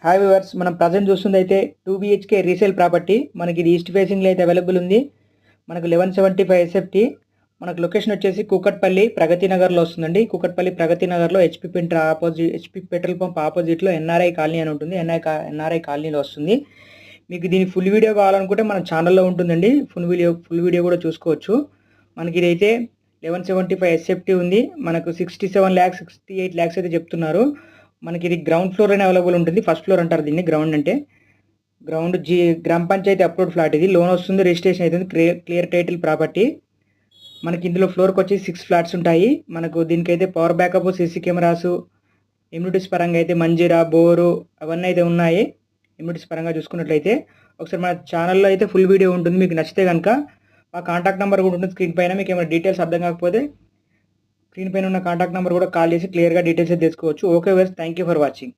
Hi viewers, మనం present చూస్తుంది అయితే 2 BHK రీసేల్ ప్రాపర్టీ. మనకి ఇది ఈస్ట్ ఫేసింగ్లో అయితే అవైలబుల్ ఉంది. మనకు 1175 SFT. మనకు లొకేషన్ వచ్చేసి కూకట్పల్లి ప్రగతి నగర్లో వస్తుందండి. కూకట్పల్లి ప్రగతి నగర్లో హెచ్పి పెట్రోల్ పంప్ ఆపోజిట్లో ఎన్ఆర్ఐ కాలనీ అని ఉంటుంది. ఎన్ఆర్ఐ కాలనీలో వస్తుంది. మీకు దీని ఫుల్ వీడియో కావాలనుకుంటే మన ఛానల్లో ఉంటుందండి. ఫుల్ వీడియో కూడా చూసుకోవచ్చు. మనకి ఇదైతే 1175 SFT ఉంది. మనకు 67 lakhs 68 lakhs అయితే చెప్తున్నారు. మనకి ఇది గ్రౌండ్ ఫ్లోర్ అనే అవైలబుల్ ఉంటుంది. ఫస్ట్ ఫ్లోర్ అంటారు దీన్ని. గ్రౌండ్ అంటే గ్రామ పంచాయతీ అప్రూవ్డ్ ఫ్లాట్. ఇది లోన్ వస్తుంది, రిజిస్ట్రేషన్ అవుతుంది, క్లియర్ టైటిల్ ప్రాపర్టీ. మనకి ఇందులో ఫ్లోర్కి వచ్చి 6 ఫ్లాట్స్ ఉంటాయి. మనకు దీనికైతే power backup, CC cameras, immunities పరంగా అయితే మంజీరా, బోరు అవన్నీ అయితే ఉన్నాయి. ఇమ్యూనిటీస్ పరంగా చూసుకున్నట్లయితే ఒకసారి మన ఛానల్లో అయితే ఫుల్ వీడియో ఉంటుంది. మీకు నచ్చితే కనుక ఆ కాంటాక్ట్ నెంబర్ కూడా ఉంటుంది స్క్రీన్ పైన. మీకు ఏమైనా డీటెయిల్స్ అర్థం కాకపోతే స్క్రీన్ పైన ఉన్న కాంటాక్ట్ నెంబర్ కూడా కాల్ చేసి క్లియర్గా డీటెయిల్స్ అయితే తెలుసుకోవచ్చు. Okay viewers, thank you for watching.